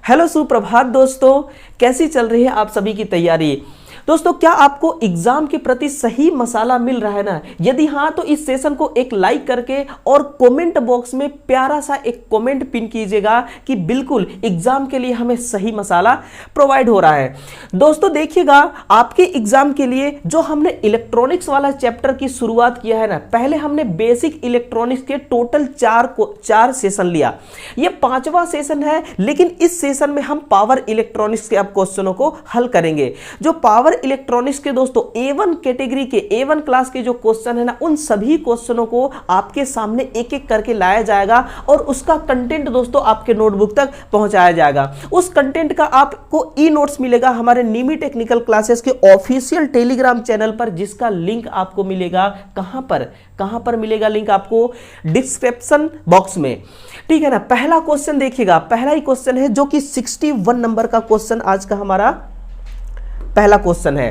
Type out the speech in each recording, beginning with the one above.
Hello सुप्रभात दोस्तों, कैसी चल रही है आप सभी की तैयारी। दोस्तों, क्या आपको एग्जाम के प्रति सही मसाला मिल रहा है ना? यदि हाँ तो इस सेशन को एक लाइक करके और कमेंट बॉक्स में प्यारा सा एक कमेंट पिन कीजिएगा कि बिल्कुल एग्जाम के लिए हमें सही मसाला प्रोवाइड हो रहा है। दोस्तों देखिएगा, आपके एग्जाम के लिए जो हमने इलेक्ट्रॉनिक्स वाला चैप्टर की शुरुआत किया है ना, पहले हमने बेसिक इलेक्ट्रॉनिक्स के टोटल चार सेशन लिया। ये 5वां सेशन है, लेकिन इस सेशन में हम पावर इलेक्ट्रॉनिक्स के अब क्वेश्चनों को हल करेंगे। जो पावर इलेक्ट्रॉनिक्स के दोस्तों A1 कैटेगरी के A1 क्लास के जो क्वेश्चन है ना, उन सभी क्वेश्चनों को आपके सामने एक एक करके लाया जाएगा और उसका कंटेंट दोस्तों आपके नोटबुक तक पहुंचाया जाएगा। उस कंटेंट का आपको ई नोट्स मिलेगा हमारे निमी टेक्निकल क्लासेस के ऑफिशियल टेलीग्राम चैनल पर, जिसका लिंक आपको मिलेगा कहां पर मिलेगा लिंक आपको डिस्क्रिप्शन बॉक्स में, ठीक है ना। पहला क्वेश्चन देखिएगा, पहला ही क्वेश्चन है जो कि 61 नंबर का क्वेश्चन आज का हमारा पहला क्वेश्चन है।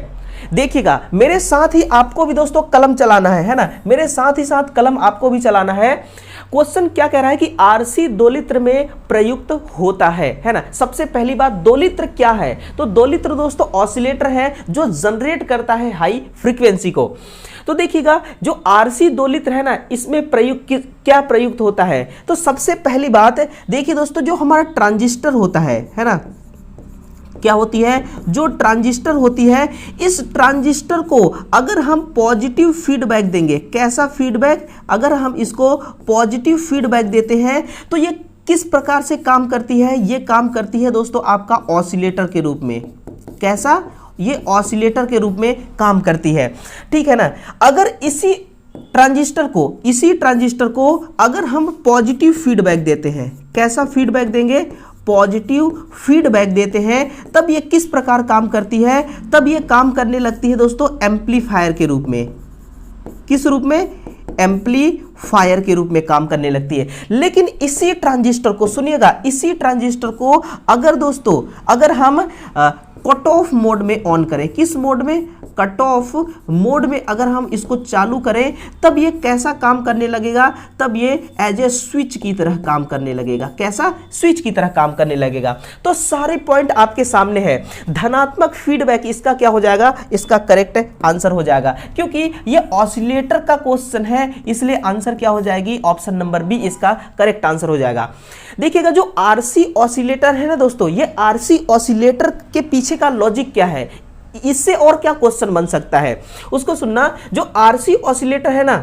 देखिएगा, मेरे साथ ही आपको भी दोस्तों कलम चलाना है ना, मेरे साथ ही साथ कलम आपको भी चलाना है। क्वेश्चन क्या कह रहा है कि आरसी दोलित्र में प्रयुक्त होता है ना। सबसे पहली बात, दोलित्र क्या है? तो दोलित्र दोस्तों ऑसिलेटर है जो जनरेट करता है हाई फ्रीक्वेंसी को। तो देखिएगा, जो आरसी दोलित्र है ना, इसमें क्या प्रयुक्त होता है? तो सबसे पहली बात देखिए दोस्तों, जो हमारा ट्रांजिस्टर होता है ना, क्या होती है? जो ट्रांजिस्टर होती है, इस ट्रांजिस्टर को अगर हम पॉजिटिव फीडबैक देंगे, कैसा फीडबैक? अगर हम इसको पॉजिटिव फीडबैक देते हैं तो ये किस प्रकार से काम करती है? ये काम करती है दोस्तों आपका ऑसिलेटर के रूप में। कैसा? ये ऑसिलेटर के रूप में काम करती है, ठीक है ना। अगर इसी ट्रांजिस्टर को अगर हम पॉजिटिव फीडबैक देते हैं, कैसा फीडबैक देंगे? पॉजिटिव फीडबैक देते हैं, तब ये किस प्रकार काम करती है? तब ये काम करने लगती है दोस्तों एम्पलीफायर के रूप में। किस रूप में? एम्पलीफायर के रूप में काम करने लगती है। लेकिन इसी ट्रांजिस्टर को सुनिएगा, इसी ट्रांजिस्टर को अगर हम कट ऑफ मोड में ऑन करें, किस मोड में? कट ऑफ मोड में अगर हम इसको चालू करें, तब ये कैसा काम करने लगेगा? तब ये एज ए स्विच की तरह काम करने लगेगा। कैसा? स्विच की तरह काम करने लगेगा। तो सारे पॉइंट आपके सामने है। धनात्मक फीडबैक इसका क्या हो जाएगा? इसका करेक्ट आंसर हो जाएगा, क्योंकि ये ऑसिलेटर का क्वेश्चन है, इसलिए आंसर क्या हो जाएगी? ऑप्शन नंबर बी इसका करेक्ट आंसर हो जाएगा। देखिएगा, जो आरसी ऑसिलेटर है ना दोस्तों, ये आरसी ऑसिलेटर के पीछे का लॉजिक क्या है, इससे और क्या क्वेश्चन बन सकता है उसको सुनना। जो आरसी ऑसिलेटर है ना,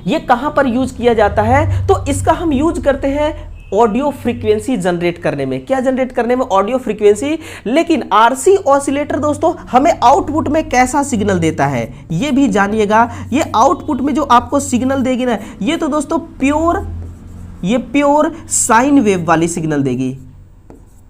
ये कहां पर यूज किया जाता है? तो इसका हम यूज करते हैं ऑडियो फ्रीक्वेंसी जनरेट करने में। क्या जनरेट करने में? Audio frequency. लेकिन आरसी ऑसिलेटर दोस्तों हमें आउटपुट में कैसा सिग्नल देता है, ये भी जानिएगा। ये आउटपुट में जो आपको सिग्नल देगी ना, ये तो दोस्तों प्योर साइन वेव वाली सिग्नल देगी।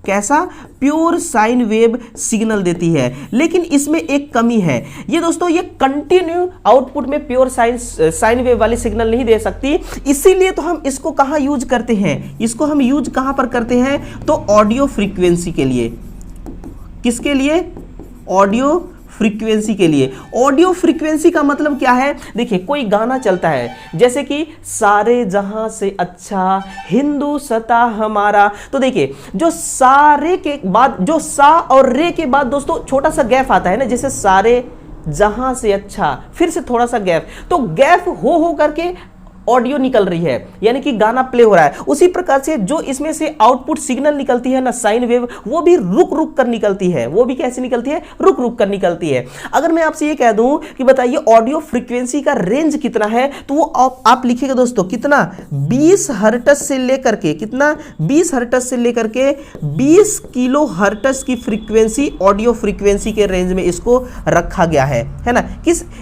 कैसा? प्योर साइन वेव सिग्नल देती है। लेकिन इसमें एक कमी है, ये दोस्तों ये कंटिन्यू आउटपुट में प्योर साइन वेव वाली सिग्नल नहीं दे सकती। इसीलिए तो हम इसको कहां यूज करते हैं? इसको हम यूज कहां पर करते हैं? तो ऑडियो फ्रीक्वेंसी के लिए। किसके लिए? ऑडियो फ्रीक्वेंसी के लिए। ऑडियो फ्रीक्वेंसी का मतलब क्या है? देखिए, कोई गाना चलता है, जैसे कि सारे जहां से अच्छा हिंदुस्तां हमारा। तो देखिए, जो सारे के बाद जो सा और रे के बाद दोस्तों छोटा सा गैप आता है ना, जैसे सारे जहां से अच्छा, फिर से थोड़ा सा गैप, तो गैप हो करके ऑडियो निकल रही है, यानी कि गाना प्ले हो रहा है। उसी प्रकार से जो इसमें से आउटपुट सिग्नल निकलती है ना, साइन वेव, वो भी रुक रुक कर निकलती है। वो भी कैसे निकलती है? रुक रुक कर निकलती है। अगर मैं आपसे ये कह दूं कि बताइए ऑडियो फ्रीक्वेंसी का रेंज कितना है, तो वो आप लिखिएगा दोस्तों कितना? 20 हर्ट्ज से लेकर के कितना? 20 हर्ट्ज से लेकर के 20 किलो हर्ट्ज की फ्रीक्वेंसी, ऑडियो फ्रीक्वेंसी के रेंज में इसको रखा गया है ना।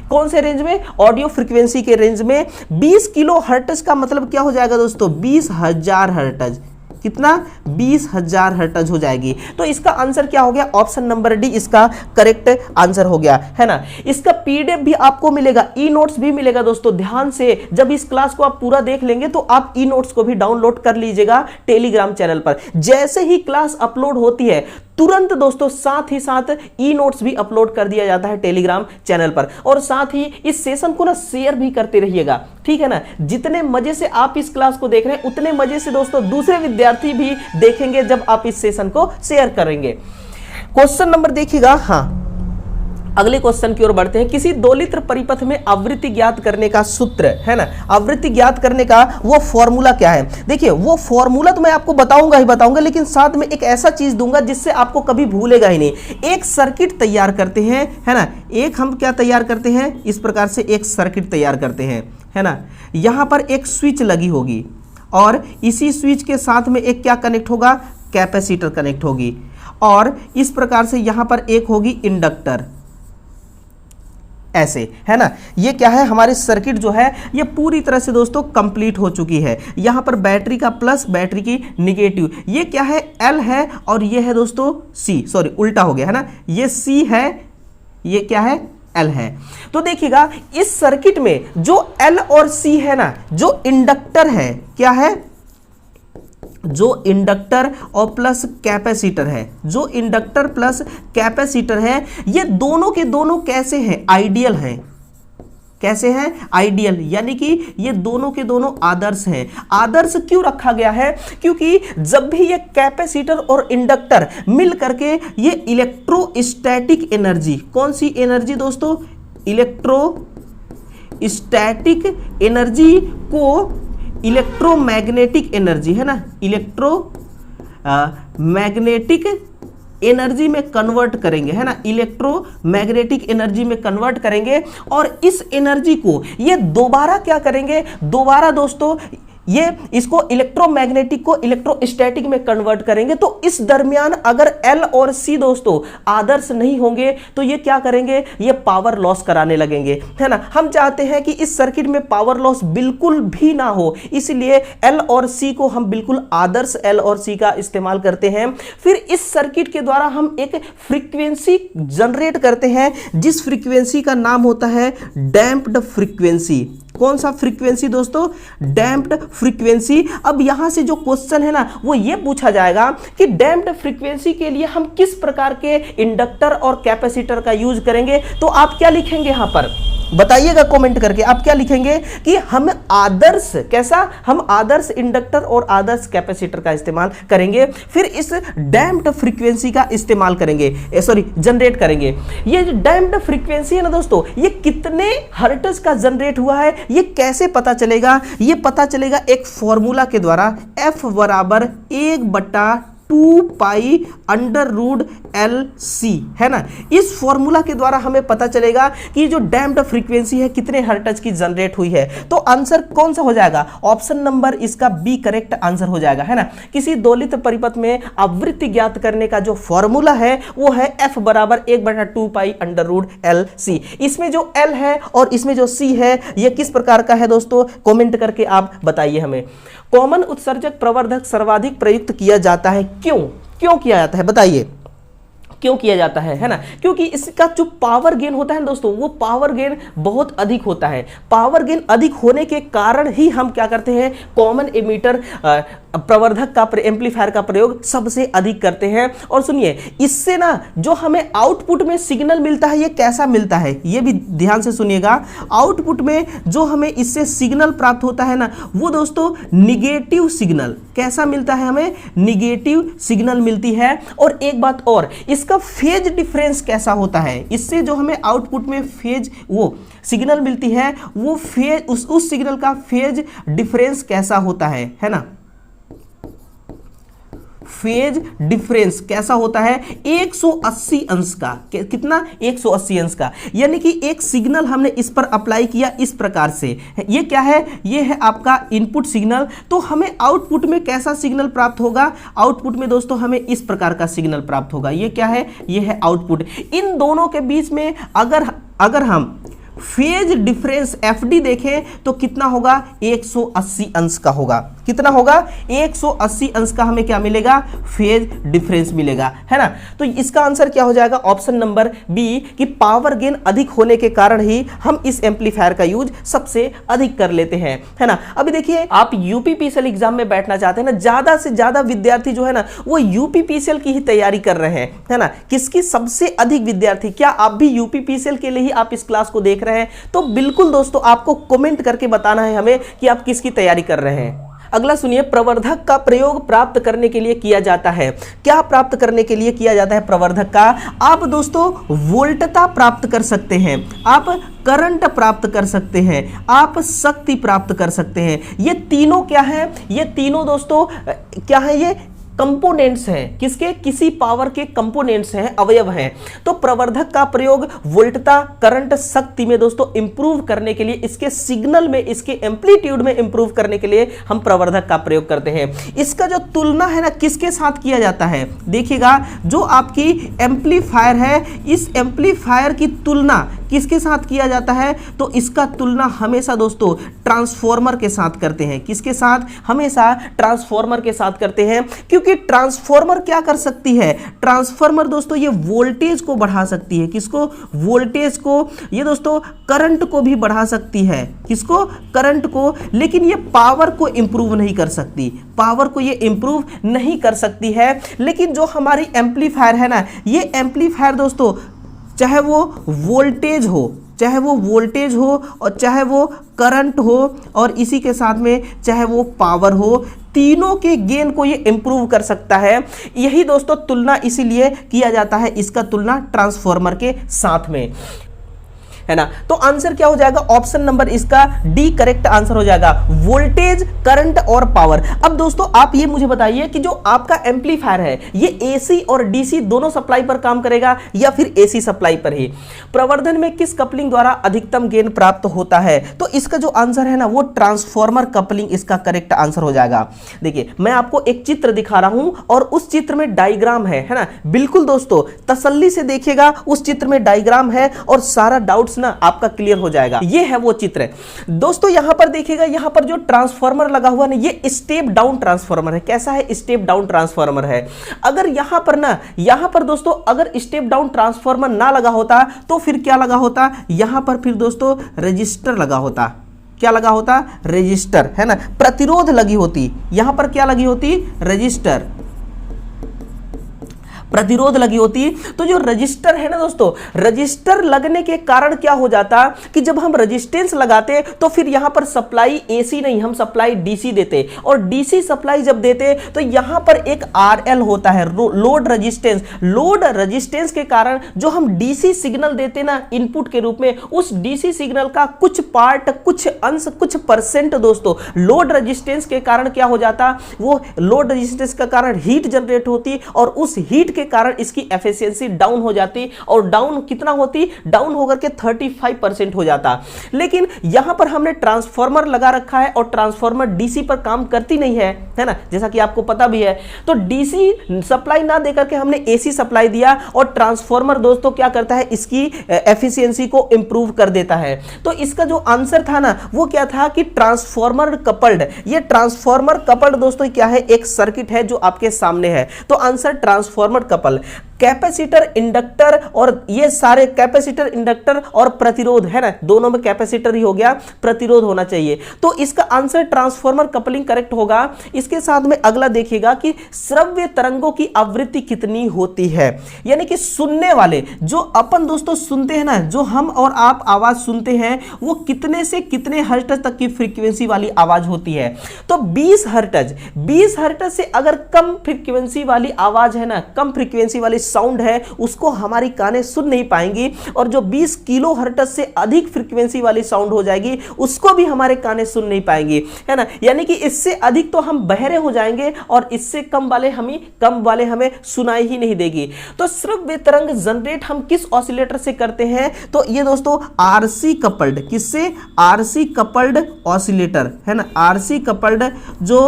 कौन से रेंज में? ऑडियो फ्रीक्वेंसी के रेंज में। 20 किलो हर्ट्ज का मतलब क्या हो जाएगा दोस्तों? 20,000 हर्ट्ज। कितना? 20,000 हर्ट्ज हो जाएगी। तो इसका आंसर क्या हो गया? ऑप्शन नंबर डी इसका करेक्ट आंसर हो गया, है ना। इसका पीडीएफ भी आपको मिलेगा, ई नोट्स भी मिलेगा दोस्तों। ध्यान से जब इस क्लास को आप पूरा देख लेंगे तो आप ई नोट्स को भी डाउनलोड कर लीजिएगा टेलीग्राम चैनल पर। जैसे ही क्लास अपलोड होती है तुरंत दोस्तों साथ ही साथ ई नोट्स भी अपलोड कर दिया जाता है टेलीग्राम चैनल पर। और साथ ही इस सेशन को ना शेयर भी करते रहिएगा, ठीक है ना। जितने मजे से आप इस क्लास को देख रहे हैं उतने मजे से दोस्तों दूसरे विद्यार्थी भी देखेंगे जब आप इस सेशन को शेयर करेंगे। क्वेश्चन नंबर देखिएगा। हाँ, अगले क्वेश्चन की ओर बढ़ते हैं। किसी दो लित्र परिपथ में आवृत्ति ज्ञात करने का सूत्र है ना, आवृत्ति ज्ञात करने का वो फॉर्मूला क्या है। देखिए वो फॉर्मूला तो मैं आपको बताऊंगा ही बताऊंगा, लेकिन साथ में एक ऐसा चीज दूंगा जिससे आपको कभी भूलेगा ही नहीं। एक सर्किट तैयार करते हैं, है ना, एक हम क्या तैयार करते हैं, इस प्रकार से एक सर्किट तैयार करते हैं, है ना। यहां पर एक स्विच लगी होगी और इसी स्विच के साथ में एक क्या कनेक्ट होगा, कैपेसिटर कनेक्ट होगी, और इस प्रकार से यहां पर एक होगी इंडक्टर, ऐसे, है ना। ये क्या है, हमारी सर्किट जो है ये पूरी तरह से दोस्तों कंप्लीट हो चुकी है। यहां पर बैटरी का प्लस, बैटरी की निगेटिव, ये क्या है, L है और ये है दोस्तों C, सॉरी उल्टा हो गया, है ना। ये C है, ये क्या है, L है। तो देखिएगा इस सर्किट में जो L और C है ना, जो इंडक्टर है, क्या है, जो इंडक्टर और प्लस कैपेसिटर है, जो इंडक्टर प्लस कैपेसिटर है, ये दोनों के दोनों कैसे हैं, आइडियल हैं। कैसे हैं, आइडियल, यानी कि ये दोनों के दोनों आदर्श हैं। आदर्श क्यों रखा गया है, क्योंकि जब भी ये कैपेसिटर और इंडक्टर मिल करके ये इलेक्ट्रोस्टैटिक एनर्जी, कौन सी एनर्जी दोस्तों, इलेक्ट्रोस्टैटिक एनर्जी को इलेक्ट्रोमैग्नेटिक एनर्जी, है ना, मैग्नेटिक एनर्जी में कन्वर्ट करेंगे, है ना, इलेक्ट्रोमैग्नेटिक एनर्जी में कन्वर्ट करेंगे। और इस एनर्जी को ये दोबारा क्या करेंगे, दोबारा दोस्तों ये इसको इलेक्ट्रोमैग्नेटिक को इलेक्ट्रोस्टैटिक में कन्वर्ट करेंगे। तो इस दरमियान अगर L और C दोस्तों आदर्श नहीं होंगे तो ये क्या करेंगे, ये पावर लॉस कराने लगेंगे, है ना। हम चाहते हैं कि इस सर्किट में पावर लॉस बिल्कुल भी ना हो, इसलिए L और C को हम बिल्कुल आदर्श L और C का इस्तेमाल करते हैं। फिर इस सर्किट के द्वारा हम एक फ्रीक्वेंसी जनरेट करते हैं, जिस फ्रीक्वेंसी का नाम होता है डैम्प्ड फ्रीक्वेंसी। कौन सा फ्रीक्वेंसी दोस्तों, डैम्प्ड फ्रीक्वेंसी। अब यहां से जो क्वेश्चन है ना वो ये पूछा जाएगा कि डैम्प्ड फ्रीक्वेंसी के लिए हम किस प्रकार के इंडक्टर और कैपेसिटर का यूज करेंगे। तो आप क्या लिखेंगे यहां पर, बताइएगा कमेंट करके, आप क्या लिखेंगे कि हम आदर्श, कैसा, हम आदर्श इंडक्टर और आदर्श कैपेसिटर का इस्तेमाल करेंगे, फिर इस डैम्प्ड फ्रीक्वेंसी का इस्तेमाल करेंगे, सॉरी जनरेट करेंगे। ये जो डैम्प्ड फ्रीक्वेंसी है ना दोस्तों, ये कितने हर्ट्ज का जनरेट हुआ है, ये कैसे पता चलेगा, ये पता चलेगा एक फॉर्मूला के द्वारा, F बराबर 1/2 पाई अंडर रूट LC, है ना। इस फॉर्मूला के द्वारा हमें पता चलेगा कि जो डैम्प्ड फ्रीक्वेंसी है कितने हर्ट्ज की जनरेट हुई है। तो आंसर कौन सा हो जाएगा, ऑप्शन नंबर इसका बी करेक्ट आंसर हो जाएगा, है ना। किसी दोलित परिपथ में आवृत्ति ज्ञात करने का जो फॉर्मूला है वो है F बराबर 1/2 पाई अंडर रूट LC। इसमें जो L है और इसमें जो C है ये किस प्रकार का है दोस्तों, कमेंट करके आप बताइए हमें। कॉमन उत्सर्जक प्रवर्धक सर्वाधिक प्रयुक्त किया जाता है, क्यों किया जाता है, बताइए क्यों किया जाता है ना। क्योंकि इसका जो पावर गेन होता है दोस्तों, वो पावर गेन बहुत अधिक होता है। पावर गेन अधिक होने के कारण ही हम क्या करते हैं, कॉमन एमीटर प्रवर्धक का, एम्पलीफायर का प्रयोग सबसे अधिक करते हैं। और सुनिए, इससे ना जो हमें आउटपुट में सिग्नल मिलता है ये कैसा मिलता है, ये भी ध्यान से सुनिएगा। आउटपुट में जो हमें इससे सिग्नल प्राप्त होता है ना, वो दोस्तों निगेटिव सिग्नल, कैसा मिलता है, हमें निगेटिव सिग्नल मिलती है। और एक बात और, इसका फेज डिफरेंस कैसा होता है, इससे जो हमें आउटपुट में फेज वो सिग्नल मिलती है, वो फेज उस सिग्नल का फेज डिफरेंस कैसा होता है ना। फेज डिफरेंस कैसा होता है, 180 अंश का, कितना, 180 अंश का। यानी कि एक सिग्नल हमने इस पर अप्लाई किया इस प्रकार से, ये क्या है, ये है आपका इनपुट सिग्नल। तो हमें आउटपुट में कैसा सिग्नल प्राप्त होगा, आउटपुट में दोस्तों हमें इस प्रकार का सिग्नल प्राप्त होगा। ये क्या है, ये है आउटपुट। इन दोनों के बीच में अगर हम फेज डिफरेंस FD देखें तो कितना होगा, 180 अंश का होगा। कितना होगा 180 अंश का हमें क्या मिलेगा, फेज डिफरेंस मिलेगा, है ना। तो इसका आंसर क्या हो जाएगा, ऑप्शन नंबर बी कि पावर गेन अधिक होने के कारण ही हम इस एम्पलीफायर का यूज सबसे अधिक कर लेते हैं, है ना। अभी देखिए आप यूपीपीसीएल एग्जाम में बैठना चाहते हैं ना, ज्यादा से ज्यादा विद्यार्थी जो है ना वो यूपीपीसीएल की ही तैयारी कर रहे हैं, है ना। किसकी सबसे अधिक विद्यार्थी, क्या आप भी यूपीपीसीएल के लिए ही आप इस क्लास को देख रहे हैं? तो बिल्कुल दोस्तों आपको कमेंट करके बताना है हमें कि आप किसकी तैयारी कर रहे हैं। अगला सुनिए, प्रवर्धक का प्रयोग प्राप्त करने के लिए किया जाता है। क्या प्राप्त करने के लिए किया जाता है प्रवर्धक का? आप दोस्तों वोल्टता प्राप्त कर सकते हैं, आप करंट प्राप्त कर सकते हैं, आप शक्ति प्राप्त कर सकते हैं। ये तीनों क्या है, ये तीनों दोस्तों क्या है, ये कंपोनेंट्स हैं, किसके, किसी पावर के कंपोनेंट्स हैं, अवयव हैं। तो प्रवर्धक का प्रयोग वोल्टता, करंट, शक्ति में दोस्तों इंप्रूव करने के लिए, इसके सिग्नल में, इसके एम्पलीट्यूड में इंप्रूव करने के लिए हम प्रवर्धक का प्रयोग करते हैं। इसका जो तुलना है ना किसके साथ किया जाता है, देखिएगा जो आपकी एम्पलीफायर है, इस एम्पलीफायर की तुलना किसके साथ किया जाता है? तो इसका तुलना हमेशा दोस्तों ट्रांसफॉर्मर के साथ करते हैं। किसके साथ? हमेशा ट्रांसफॉर्मर के साथ करते हैं, क्योंकि ट्रांसफॉर्मर क्या कर सकती है, ट्रांसफॉर्मर दोस्तों ये वोल्टेज को बढ़ा सकती है। किसको? वोल्टेज को। ये दोस्तों करंट को भी बढ़ा सकती है। किसको? करंट को। लेकिन ये पावर को इंप्रूव नहीं कर सकती, पावर को ये इंप्रूव नहीं कर सकती है। लेकिन जो हमारी एम्पलीफायर है ना, ये एम्पलीफायर दोस्तों चाहे वो वोल्टेज हो, चाहे वो वोल्टेज हो और चाहे वो करंट हो और इसी के साथ में चाहे वो पावर हो, तीनों के गेन को ये इंप्रूव कर सकता है। यही दोस्तों तुलना इसीलिए किया जाता है, इसका तुलना ट्रांसफॉर्मर के साथ में, है ना। तो आंसर क्या हो जाएगा, ऑप्शन नंबर इसका डी करेक्ट आंसर हो जाएगा, वोल्टेज, करंट और पावर। अब दोस्तों आप ये मुझे बताइए कि जो आपका एम्पलीफायर है ये एसी और डीसी दोनों सप्लाई पर काम करेगा या फिर एसी सप्लाई पर ही? प्रवर्धन में किस कपलिंग द्वारा अधिकतम गेन प्राप्त होता है? तो इसका जो आंसर है ना वो ट्रांसफॉर्मर कपलिंग इसका करेक्ट आंसर हो जाएगा। देखिए मैं आपको एक चित्र दिखा रहा हूं और उस चित्र में डायग्राम है ना। बिल्कुल दोस्तों तसल्ली से देखिएगा, उस चित्र में डायग्राम है और सारा डाउट्स ना आपका क्लियर हो जाएगा। ये है वो चित्र दोस्तों। यहां पर देखिएगा, यहां पर जो ट्रांसफार्मर लगा हुआ ना ये स्टेप डाउन ट्रांसफार्मर है। कैसा है? स्टेप डाउन ट्रांसफार्मर है। अगर यहां पर ना, यहां पर दोस्तों अगर स्टेप डाउन ट्रांसफार्मर ना लगा होता तो फिर क्या लगा होता, यहां पर फिर दोस्तों रजिस्टर लगा होता। क्या लगा होता? रजिस्टर, है ना। प्रतिरोध लगी होती, यहां पर क्या लगी होती? रजिस्टर, प्रतिरोध लगी होती। तो जो रजिस्टर है ना दोस्तों, रजिस्टर लगने के कारण क्या हो जाता कि जब हम रजिस्टेंस लगाते तो फिर यहां पर सप्लाई एसी नहीं, हम सप्लाई डीसी देते, और डीसी सप्लाई जब देते तो यहां पर एक आरएल होता है, लोड रेजिस्टेंस। लोड रेजिस्टेंस के कारण जो हम डीसी सिग्नल देते ना इनपुट के रूप में, उस डीसी सिग्नल का कुछ पार्ट, कुछ अंश, कुछ परसेंट दोस्तों लोड रेजिस्टेंस के कारण क्या हो जाता, वो लोड रेजिस्टेंस के कारण हीट जनरेट होती और उस हीट के कारण इसकी एफिशिएंसी डाउन हो जाती, और डाउन कितना होती, डाउन होकर के 35% हो जाता। लेकिन यहां पर हमने ट्रांसफार्मर लगा रखा है और ट्रांसफार्मर डीसी पर काम करती नहीं है, है ना, जैसा कि आपको पता भी है। तो डीसी सप्लाई ना देकर के हमने एसी सप्लाई दिया और ट्रांसफार्मर दोस्तों क्या करता है, इसकी एफिशिएंसी को इंप्रूव कर देता है। तो इसका जो आंसर था ना वो क्या था कि ट्रांसफार्मर कपल्ड। ये ट्रांसफार्मर कपल्ड दोस्तों क्या है, एक सर्किट है जो आपके सामने है। तो answer transformer couple. Capacitor, inductor और ये सारे कैपेसिटर, इंडक्टर और प्रतिरोध है ना, दोनों में कैपेसिटर ही हो गया, प्रतिरोध होना चाहिए। तो इसका आंसर ट्रांसफार्मर कपलिंग करेक्ट होगा। इसके साथ में अगला देखिएगा कि श्रव्य तरंगों की आवृत्ति कितनी होती है, यानी कि सुनने वाले जो अपन दोस्तों सुनते हैं ना, जो हम और आप आवाज सुनते हैं वो कितने से कितने हर्ट्ज तक की फ्रीक्वेंसी वाली आवाज होती है। तो 20 हर्ट्ज, 20 हर्ट्ज से अगर कम फ्रीक्वेंसी वाली आवाज है ना, कम फ्रीक्वेंसी वाली साउंड है, उसको हमारी कानें सुन नहीं पाएंगी। और जो 20 किलो हर्ट्ज से अधिक फ्रीक्वेंसी वाली साउंड हो जाएगी उसको भी हमारे कानें सुन नहीं पाएंगी, है ना। यानी कि इससे अधिक तो हम बहरे हो जाएंगे और इससे कम वाले हमें सुनाई ही नहीं देगी। तो श्रव्य तरंग जनरेट हम किस ऑसिलेटर से करते हैं, तो ये दोस्तों आरसी कपल्ड, किससे, आरसी कपल्ड ऑसिलेटर, है ना। आरसी कपल्ड जो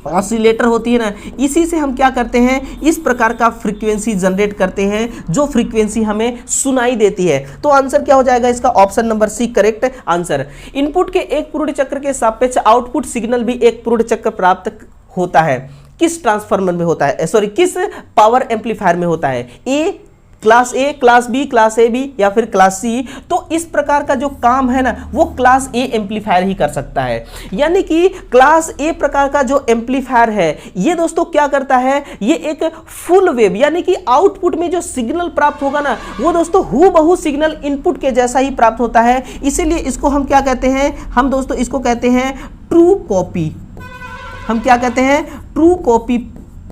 ऑसिलेटर होती है ना, इसी से हम क्या करते हैं, इस प्रकार का फ्रीक्वेंसी जनरेट करते हैं जो फ्रीक्वेंसी हमें सुनाई देती है। तो आंसर क्या हो जाएगा इसका, option number C correct answer. Input के एक पूर्ण चक्र के सापेक्ष आउटपुट सिग्नल भी एक पूर्ण चक्र प्राप्त होता है। किस ट्रांसफार्मर में होता है, सॉरी किस पावर एम्पलीफायर में होता है, A class A, class B, class A B या फिर क्लास सी। तो इस प्रकार का जो काम है ना वो क्लास ए एम्पलीफायर ही कर सकता है। यानी कि क्लास ए प्रकार का जो एम्पलीफायर है ये दोस्तों क्या करता है, ये एक फुल वेव यानी कि आउटपुट में जो सिग्नल प्राप्त होगा ना वो दोस्तों हूबहू सिग्नल इनपुट के जैसा ही प्राप्त होता है। इसीलिए इसको हम क्या कहते हैं, हम दोस्तों इसको कहते हैं ट्रू कॉपी। हम क्या कहते हैं, true copy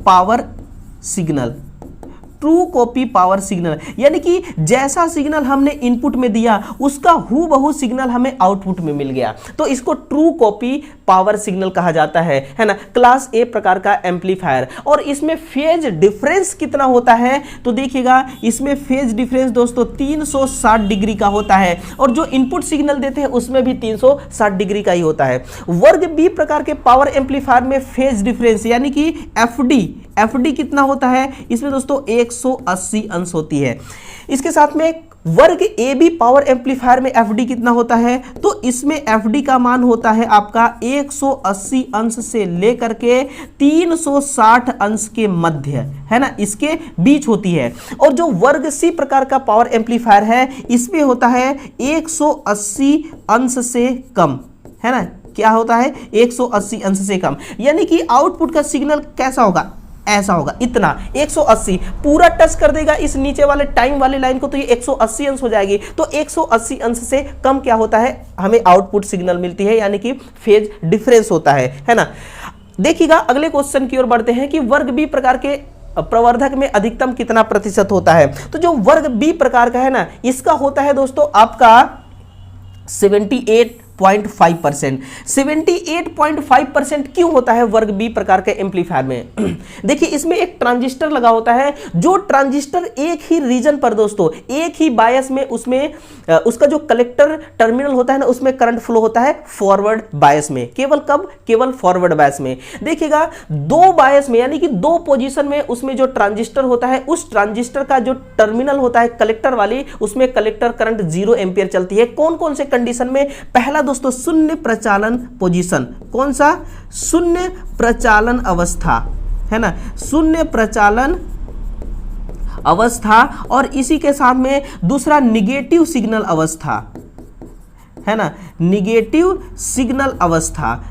power signal. True copy power signal यानी कि जैसा सिग्नल हमने इनपुट में दिया उसका हूबहू सिग्नल हमें आउटपुट में मिल गया, तो इसको ट्रू कॉपी पावर सिग्नल कहा जाता है ना, क्लास ए प्रकार का एम्पलीफायर। और इसमें फेज डिफरेंस कितना होता है, तो देखिएगा इसमें फेज डिफरेंस दोस्तों 360 डिग्री का होता है और जो इनपुट सिग्नल देते हैं उसमें भी 360 डिग्री का ही होता है। वर्ग बी प्रकार के पावर एम्पलीफायर में फेज डिफरेंस यानी कि एफडी कितना होता है, इसमें दोस्तों 180 अंश होती है। इसके साथ में वर्ग ए बी पावर एम्पलीफायर में एफडी कितना होता है, तो इसमें एफडी का मान होता है आपका 180 अंश से लेकर के 360 अंश के मध्य, है ना, इसके बीच होती है। और जो वर्ग सी प्रकार का पावर एम्पलीफायर है इसमें होता है 180 अंश से कम, है ना, क्या होता है 180 अंश से कम। यानी कि आउटपुट का सिग्नल कैसा होगा, ऐसा होगा, इतना 180 पूरा टच कर देगा इस नीचे वाले टाइम वाले लाइन को, तो ये 180 अंश हो जाएगी। तो 180 अंश से कम क्या होता है, हमें आउटपुट सिग्नल मिलती है, यानी कि फेज डिफरेंस होता है ना। देखिएगा अगले क्वेश्चन की ओर बढ़ते हैं कि वर्ग बी प्रकार के प्रवर्धक में अधिकतम कितना प्रतिशत होता है। तो जो वर्ग बी प्रकार का है ना इसका होता है दोस्तों आपका 78.5%। 78.5% क्यों होता है वर्ग बी प्रकार के एम्पलीफायर में? देखिए इसमें एक ट्रांजिस्टर लगा होता है, जो ट्रांजिस्टर एक ही रीजन पर दोस्तों एक ही बायस में उसमें उसका जो कलेक्टर टर्मिनल होता है ना उसमें करंट फ्लो होता है फॉरवर्ड बायस में। केवल कब, केवल फॉरवर्ड बायस में। देखिएगा दो बायस में यानी कि दो पोजीशन में उसमें जो ट्रांजिस्टर होता है उस ट्रांजिस्टर का जो टर्मिनल होता है कलेक्टर वाली उसमें कलेक्टर करंट 0 एम्पियर चलती है। कौन कौन से कंडीशन में? पहला दोस्तों शून्य प्रचालन पोजीशन, कौन सा? शून्य प्रचालन अवस्था, है ना, शून्य प्रचालन अवस्था। और इसी के साथ में दूसरा निगेटिव सिग्नल अवस्था, है ना, निगेटिव सिग्नल अवस्था।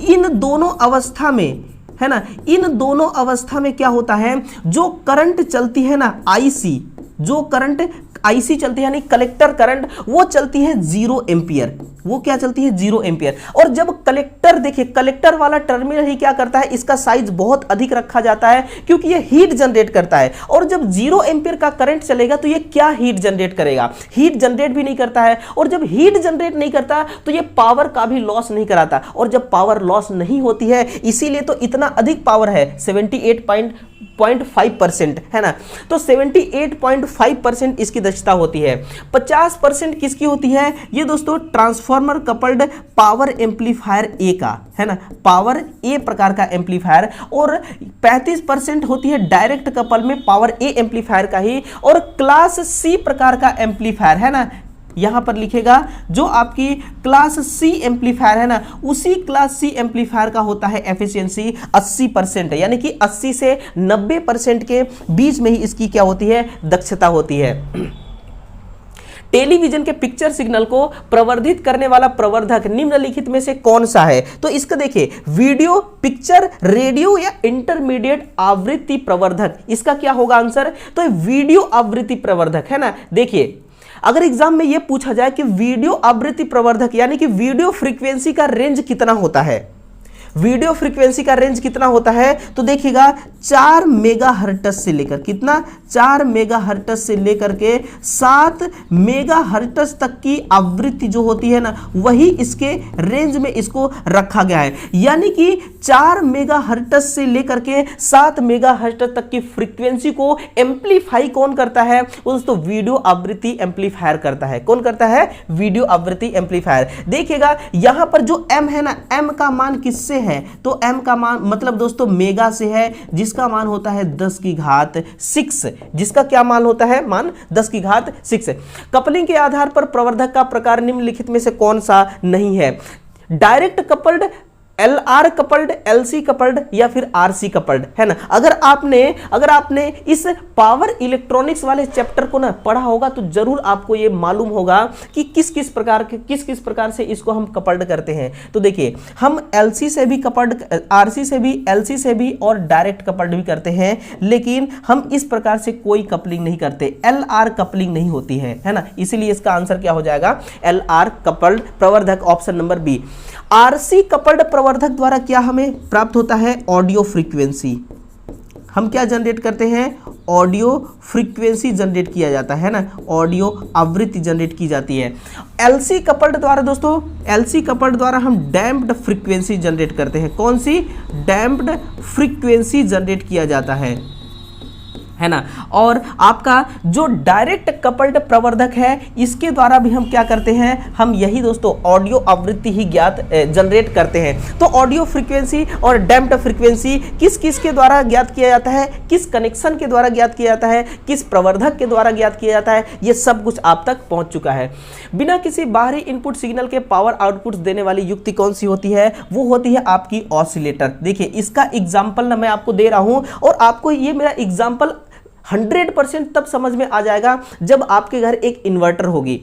इन दोनों अवस्था में, है ना, इन दोनों अवस्था में क्या होता है, जो करंट चलती है ना आईसी, जो करंट आईसी चलती है यानी कलेक्टर करंट, वो चलती है 0 एम्पियर। वो क्या चलती है? 0 एम्पियर। और जब कलेक्टर, देखिए कलेक्टर वाला टर्मिनल ही क्या करता है, इसका साइज बहुत अधिक रखा जाता है क्योंकि ये हीट जनरेट करता है। और जब 0 एम्पियर का करंट चलेगा तो ये क्या हीट जनरेट करेगा? हीट जनरेट भी नहीं करता है। और जब हीट जनरेट नहीं करता तो ये पावर का भी लॉस नहीं कराता। और जब पावर लॉस नहीं होती है इसीलिए तो इतना अधिक पावर है 78.5%, है ना। तो 78.5% इसकी दक्षता होती है। 50% किसकी होती है? ये दोस्तों ट्रांसफॉर्मर कपल्ड पावर एम्पलीफायर ए का, है ना, पावर ए प्रकार का एम्पलीफायर। और 35% होती है डायरेक्ट कपल में पावर ए एम्पलीफायर का ही। और क्लास सी प्रकार का एम्पलीफायर, है ना, यहां पर लिखेगा जो आपकी क्लास सी एम्पलीफायर है ना, उसी क्लास सी एम्पलीफायर का होता है एफिशिएंसी 80%, यानी कि 80 से 90% के बीच में ही इसकी क्या होती है? दक्षता होती है। टेलीविजन के पिक्चर सिग्नल को प्रवर्धित करने वाला प्रवर्धक निम्नलिखित में से कौन सा है? तो इसका देखिए वीडियो, पिक्चर, रेडियो या इंटरमीडिएट आवृत्ति प्रवर्धक, इसका क्या होगा आंसर? तो वीडियो आवृत्ति प्रवर्धक, है ना। देखिए अगर एग्जाम में यह पूछा जाए कि वीडियो आवृत्ति प्रवर्धक यानी कि वीडियो फ्रीक्वेंसी का रेंज कितना होता है, वीडियो फ्रीक्वेंसी का रेंज कितना होता है, तो देखिएगा 4 मेगाहर्ट्ज से लेकर, कितना? 4 मेगाहर्ट्ज से लेकर के 7 मेगाहर्ट्ज तक की आवृत्ति जो होती है ना वही इसके रेंज में इसको रखा गया है। यानी कि 4 मेगाहर्ट्ज से लेकर के 7 मेगाहर्ट्ज तक की फ्रीक्वेंसी को एम्पलीफाई कौन करता है? दोस्तों वीडियो आवृत्ति एम्पलीफायर करता है। कौन करता है? वीडियो आवृत्ति एम्पलीफायर। देखिएगा यहां पर जो एम है ना, एम का मान किससे है? है तो m का मान मतलब दोस्तों मेगा से है, जिसका मान होता है 10 की घात 6, जिसका क्या मान होता है, मान 10 की घात 6। कपलिंग के आधार पर प्रवर्धक का प्रकार निम्नलिखित में से कौन सा नहीं है? Direct coupled, LR coupled, LC coupled या फिर RC कपल्ड, है ना। अगर आपने इस पावर इलेक्ट्रॉनिक्स वाले चैप्टर को ना पढ़ा होगा तो जरूर आपको ये मालूम होगा कि किस किस प्रकार से इसको हम कपल्ड करते हैं। तो देखिए, हम LC से भी कपल्ड, RC से भी, LC से भी और डायरेक्ट कपल्ड भी करते हैं, लेकिन हम इस प्रकार से कोई कपलिंग नहीं करते, LR कपलिंग नहीं होती है ना। इसीलिए इसका आंसर क्या हो जाएगा, LR कपल्ड प्रवर्धक, option number B. RC coupled प्रवर्धक द्वारा क्या हमें प्राप्त होता है, ऑडियो फ्रीक्वेंसी। हम क्या जनरेट करते हैं, ऑडियो फ्रीक्वेंसी जनरेट किया जाता है ना, ऑडियो आवृत्ति जनरेट की जाती है। LC कपल्ड द्वारा दोस्तों, LC कपल्ड द्वारा हम डैम्प्ड फ्रीक्वेंसी जनरेट करते हैं। कौन सी, डैम्प्ड फ्रीक्वेंसी जनरेट किया जाता है ना। और आपका जो डायरेक्ट कपल्ड प्रवर्धक है, इसके द्वारा भी हम क्या करते हैं, हम यही दोस्तों ऑडियो आवृत्ति ही जनरेट करते हैं। तो ऑडियो फ्रीक्वेंसी और डैम्प्ड फ्रीक्वेंसी किस किस के द्वारा ज्ञात किया जाता है, किस कनेक्शन के द्वारा ज्ञात किया जाता है, किस प्रवर्धक के द्वारा ज्ञात किया जाता है, ये सब कुछ आप तक पहुंच चुका है। बिना किसी बाहरी इनपुट सिग्नल के पावर आउटपुट देने वाली युक्ति कौन सी होती है, वो होती है आपकी ऑसिलेटर। देखिए, इसका एग्जाम्पल ना मैं आपको दे रहा हूं और आपको ये मेरा एग्जाम्पल 100% तब समझ में आ जाएगा जब आपके घर एक इन्वर्टर होगी।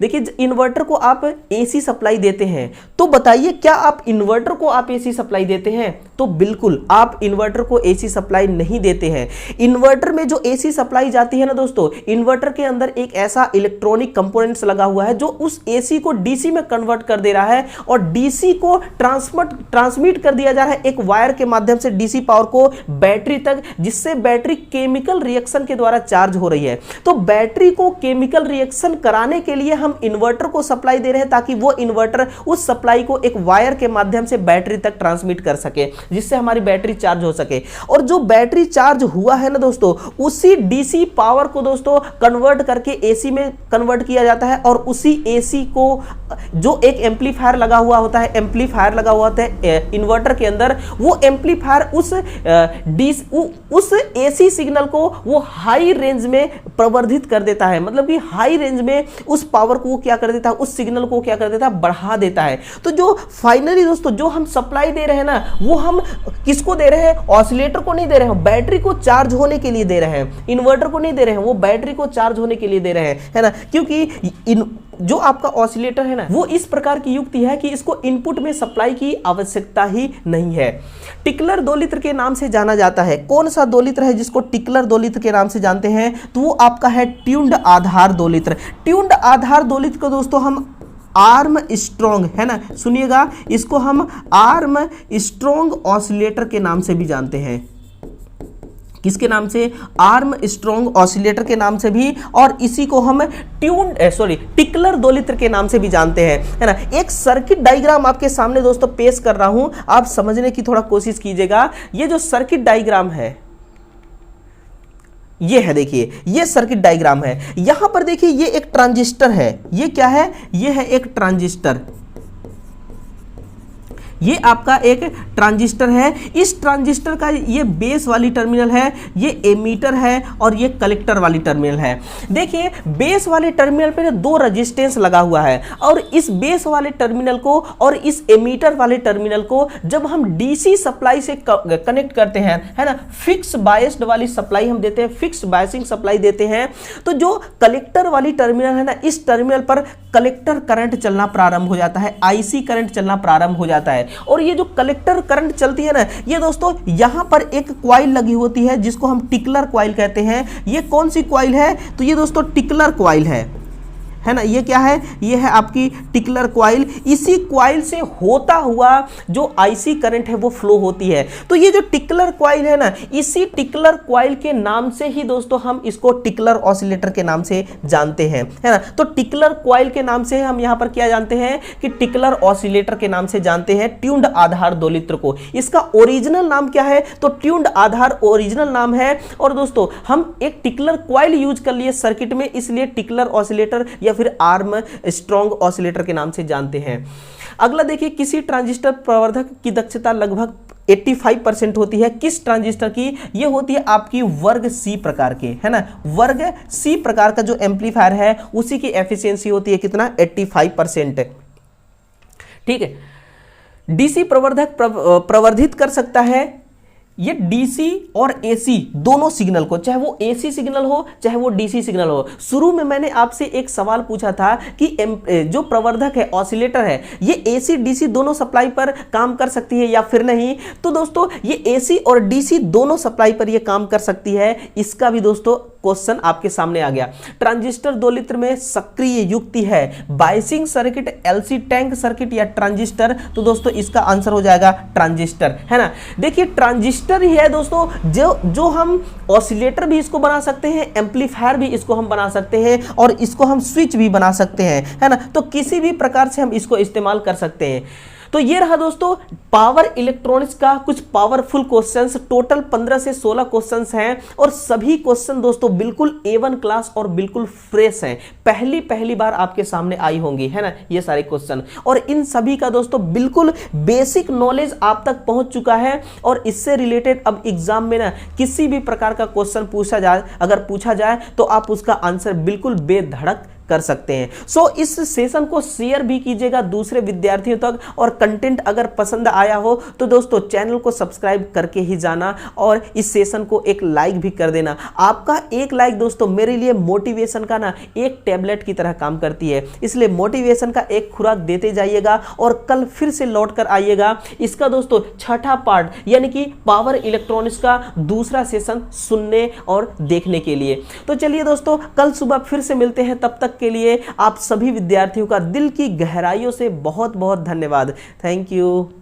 देखिए, इन्वर्टर को आप एसी सप्लाई देते हैं, तो बताइए क्या आप इन्वर्टर को आप एसी सप्लाई देते हैं? तो बिल्कुल आप इन्वर्टर को एसी सप्लाई नहीं देते हैं। इन्वर्टर में जो एसी सप्लाई जाती है ना दोस्तों, इन्वर्टर के अंदर एक ऐसा इलेक्ट्रॉनिक कंपोनेंट्स लगा हुआ है जो उस एसी को डीसी में कन्वर्ट कर दे रहा है और डीसी को ट्रांसमिट कर दिया जा रहा है एक वायर के माध्यम से डीसी पावर को बैटरी तक, जिससे बैटरी केमिकल रिएक्शन के द्वारा चार्ज हो रही है। तो बैटरी को केमिकल रिएक्शन कराने के लिए हम इन्वर्टर को सप्लाई दे रहे हैं ताकि वो इन्वर्टर उस सप्लाई को एक वायर के माध्यम से बैटरी तक ट्रांसमिट कर सके, जिससे हमारी बैटरी चार्ज हो सके। और जो बैटरी चार्ज हुआ है ना दोस्तों, उसी डीसी पावर को दोस्तों कन्वर्ट करके एसी में कन्वर्ट किया जाता है और उसी एसी को जो एक एम्पलीफायर लगा हुआ होता है इन्वर्टर के अंदर, वो एम्पलीफायर उस एसी सिग्नल को वो हाई रेंज में प्रवर्धित कर देता है। मतलब कि हाई रेंज में उस पावर को क्या कर देता है, उस सिग्नल को क्या कर देता है, बढ़ा देता है। तो जो फाइनली दोस्तों जो हम सप्लाई दे रहे हैं ना, वो हम किसको दे रहे हैं, ऑसिलेटर को नहीं दे रहे हैं, बैटरी को चार्ज होने के लिए दे रहे हैं। इन्वर्टर को नहीं दे रहे हैं, वो बैटरी को चार्ज होने के लिए दे रहे हैं, है ना। क्योंकि जो आपका ऑसिलेटर है ना, वो इस प्रकार की युक्ति है कि इसको इनपुट में सप्लाई की आवश्यकता ही नहीं है। टिकलर दोलित्र के नाम से जाना जाता है। कौन सा दोलित्र है जिसको टिकलर दोलित्र के नाम से जानते हैं? तो वो आपका है ट्यून्ड आधार दोलित्र। ट्यून्ड आधार दोलित्र को दोस्तों हम आर्म स्ट्रॉन्ग, है ना, सुनिएगा, इसको हम आर्म स्ट्रॉन्ग ऑसिलेटर के नाम से भी जानते हैं। किसके नाम से? आर्म स्ट्रॉन्ग ऑसिलेटर के नाम से भी, और इसी को हम टिकलर दोलित्र के नाम से भी जानते हैं, है ना। एक सर्किट डायग्राम आपके सामने दोस्तों पेश कर रहा हूं, आप समझने की थोड़ा कोशिश कीजिएगा। ये जो सर्किट डायग्राम है, ये है, देखिए, ये सर्किट डायग्राम है। यहां पर देखिए, ये एक ट्रांजिस्टर है। ये क्या है? ये है एक ट्रांजिस्टर। ये आपका एक ट्रांजिस्टर है। इस ट्रांजिस्टर का ये बेस वाली टर्मिनल है, ये एमीटर है और ये कलेक्टर वाली टर्मिनल है। देखिए, बेस वाले टर्मिनल पे दो रेजिस्टेंस लगा हुआ है और इस बेस वाले टर्मिनल को और इस एमीटर वाले टर्मिनल को जब हम डीसी सप्लाई से कनेक्ट करते हैं, है ना, फिक्स बायस्ड वाली सप्लाई हम देते हैं, फिक्स बायसिंग सप्लाई देते हैं, तो जो कलेक्टर वाली टर्मिनल है ना, इस टर्मिनल पर कलेक्टर करंट चलना प्रारंभ हो जाता है, आईसी करंट चलना प्रारंभ हो जाता है। और ये जो कलेक्टर करंट चलती है ना, ये दोस्तों यहां पर एक कॉइल लगी होती है जिसको हम टिकलर कॉइल कहते हैं। ये कौन सी कॉइल है? तो ये दोस्तों टिकलर कॉइल है ना। ये क्या है? ये है आपकी टिकलर कॉइल। इसी कॉइल से होता हुआ जो आईसी करंट है वो फ्लो होती है। तो ये जो टिकलर कॉइल है ना, इसी टिकलर कॉइल के नाम से ही दोस्तों हम इसको टिकलर ऑसिलेटर के नाम से जानते हैं, है ना। तो टिकलर कॉइल के नाम से हम यहां पर क्या जानते हैं कि टिकलर ऑसिलेटर के नाम से जानते हैं ट्यून्ड आधार दोलित्र को। इसका ओरिजिनल नाम क्या है? तो ट्यून्ड आधार ओरिजिनल नाम है। और दोस्तों हम एक टिकलर कॉइल यूज कर लिए सर्किट में, इसलिए टिकलर ऑसिलेटर या या फिर आर्म स्ट्रॉन्ग ऑसिलेटर के नाम से जानते हैं। अगला देखिए, किसी ट्रांजिस्टर प्रवर्धक की दक्षता लगभग 85% होती है। किस ट्रांजिस्टर की? ये होती है आपकी वर्ग सी प्रकार के, है ना, वर्ग सी प्रकार का जो एम्पलीफायर है उसी की एफिशिएंसी होती है कितना? 85%। ठीक है। डीसी प्रवर्धक प्रवर्धित कर सकता है ये डीसी और एसी दोनों सिग्नल को, चाहे वो एसी सिग्नल हो चाहे वो डीसी सिग्नल हो। शुरू में मैंने आपसे एक सवाल पूछा था कि जो प्रवर्धक है, ऑसिलेटर है, ये एसी डीसी दोनों सप्लाई पर काम कर सकती है या फिर नहीं। तो दोस्तों ये एसी और डीसी दोनों सप्लाई पर ये काम कर सकती है। इसका भी दोस्तों क्वेश्चन आपके सामने आ गया। ट्रांजिस्टर 2 लित्र में सक्रिय युक्ति है, biasing circuit, LC tank circuit या ट्रांजिस्टर। तो दोस्तों इसका आंसर हो जाएगा ट्रांजिस्टर, है ना। देखिए ट्रांजिस्टर ही है दोस्तों जो हम ऑसिलेटर भी इसको बना सकते हैं, एम्पलीफायर भी इसको हम बना सकते हैं और इसको हम स्विच भी बना सकते हैं, है ना। तो किसी भी प्रकार से हम इसको इस्तेमाल कर सकते हैं। तो ये रहा दोस्तों पावर इलेक्ट्रॉनिक्स का कुछ पावरफुल क्वेश्चंस। टोटल 15 से 16 क्वेश्चंस हैं और सभी क्वेश्चन दोस्तों बिल्कुल A1 क्लास और बिल्कुल फ्रेश हैं। पहली बार आपके सामने आई होंगी, है ना, ये सारे क्वेश्चन। और इन सभी का दोस्तों बिल्कुल बेसिक नॉलेज आप तक पहुंच चुका है और इससे रिलेटेड अब एग्जाम में ना किसी भी प्रकार का क्वेश्चन पूछा जाए तो आप उसका आंसर बिल्कुल बेधड़क कर सकते हैं। सो इस सेशन को शेयर भी कीजिएगा दूसरे विद्यार्थियों तक और कंटेंट अगर पसंद आया हो तो दोस्तों चैनल को सब्सक्राइब करके ही जाना और इस सेशन को एक लाइक भी कर देना। आपका एक लाइक दोस्तों मेरे लिए मोटिवेशन का ना एक टैबलेट की तरह काम करती है, इसलिए मोटिवेशन का एक खुराक देते जाइएगा और कल फिर से लौट कर आइएगा। इसका दोस्तों छठा पार्ट यानी कि पावर इलेक्ट्रॉनिक्स का दूसरा सेशन सुनने और देखने के लिए। तो चलिए दोस्तों कल सुबह फिर से मिलते हैं, तब तक के लिए आप सभी विद्यार्थियों का दिल की गहराइयों से बहुत बहुत धन्यवाद। Thank you.